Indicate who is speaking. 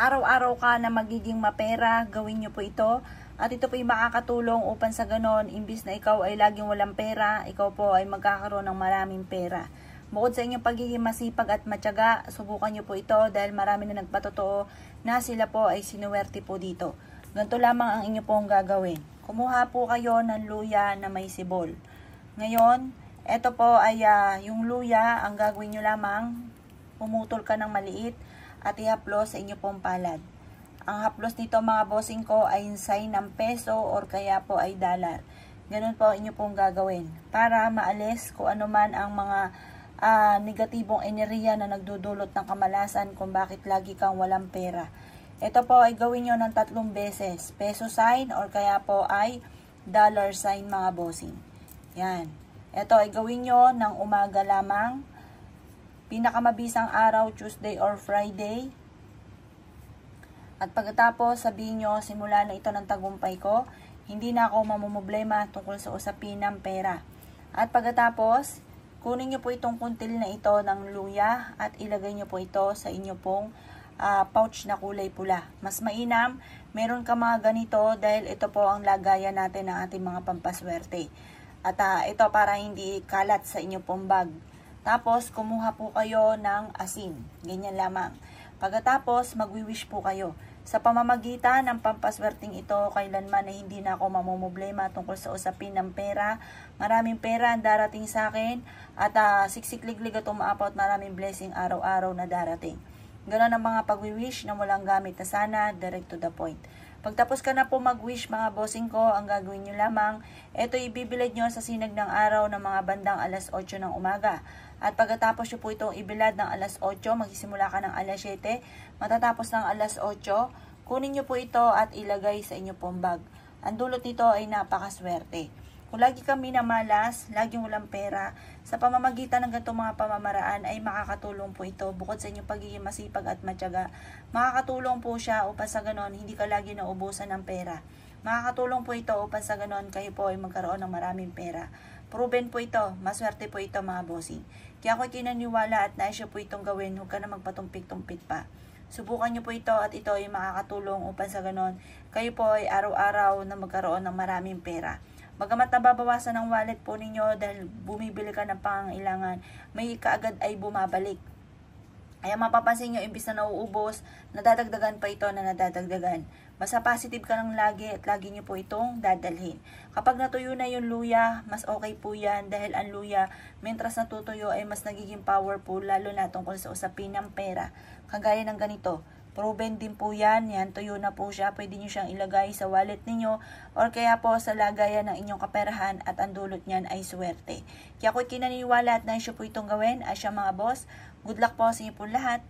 Speaker 1: araw-araw ka na magiging mapera, gawin nyo po ito. At ito po ay makakatulong upang sa ganon, imbis na ikaw ay laging walang pera, ikaw po ay magkakaroon ng maraming pera. Bukod sa inyong pagiging masipag at matyaga, subukan nyo po ito dahil marami na nagpatotoo na sila po ay sinuwerte po dito. Ganito lamang ang inyo pong gagawin. Kumuha po kayo ng luya na may sibol. Ngayon, ito po ay yung luya, ang gagawin nyo lamang, pumutol ka ng maliit at ihaplos sa inyo pong palad. Ang haplos nito mga bossing ko ay sign ng peso or kaya po ay dollar. Ganun po inyo pong gagawin para maalis kung ano man ang mga negatibong enerhiya na nagdudulot ng kamalasan kung bakit lagi kang walang pera. Ito po ay gawin nyo ng 3 beses. Peso sign or kaya po ay dollar sign mga bossing. Yan. Ito ay gawin nyo ng umaga lamang. Pinakamabisang araw, Tuesday or Friday. At pagkatapos sabihin nyo, simula na ito ng tagumpay ko, hindi na ako mamumblema tungkol sa usapin ng pera. At pagkatapos, kunin nyo po itong kuntil na ito ng luya at ilagay nyo po ito sa inyo pong pouch na kulay pula. Mas mainam, meron ka mga ganito dahil ito po ang lagayan natin ng ating mga pampaswerte. At ito para hindi kalat sa inyo pong bag. Tapos, kumuha po kayo ng asin. Ganyan lamang. Pagkatapos, magwi-wish po kayo. Sa pamamagitan ng pampaswerteng ito, kailanman ay hindi na ako mamumblema tungkol sa usapin ng pera. Maraming pera ang darating sa akin at siksikliglig at umaapaw at maraming blessing araw-araw na darating. Ganon ang mga pagwi-wish na walang gamit na sana, direct to the point. Pagtapos ka na po mag-wish mga bossing ko, ang gagawin nyo lamang, ito ibibilad nyo sa sinag ng araw ng mga bandang alas 8 ng umaga. At pagkatapos nyo po itong ibilad ng alas 8, magsisimula ka ng alas 7, matatapos ng alas 8, kunin nyo po ito at ilagay sa inyo pong bag. Ang dulot nito ay napakaswerte. Kung lagi kang minamalas, laging walang pera, sa pamamagitan ng ganitong mga pamamaraan ay makakatulong po ito bukod sa inyong pagiging masipag at matyaga. Makakatulong po siya upang sa ganon hindi ka lagi naubusan ng pera. Makakatulong po ito upang sa ganon kayo po ay magkaroon ng maraming pera. Proven po ito, maswerte po ito mga bossing. Kaya ako'y kinaniwala at naisya po itong gawin, huwag ka na magpatumpik-tumpik pa. Subukan nyo po ito at ito ay makakatulong upang sa ganon kayo po ay araw-araw na magkaroon ng maraming pera. Bagamat nababawasan ang wallet po ninyo dahil bumibili ka ng pangangailangan, may kaagad ay bumabalik. Kaya mapapansin nyo, imbis na nauubos, nadadagdagan pa ito na nadadagdagan. Basta positive ka lang lagi at lagi nyo po itong dadalhin. Kapag natuyo na yung luya, mas okay po yan dahil ang luya, mentras natutuyo ay mas nagiging powerful lalo na tungkol sa usapin ng pera. Kagaya ng ganito. Proven din po yan, tuyo na po siya, pwede nyo siyang ilagay sa wallet ninyo or kaya po sa lagayan ng inyong kaperahan at ang dulot niyan ay swerte. Kaya ako'y kinaniwala at naisyo po itong gawin, asya mga boss, good luck po sa inyo po lahat.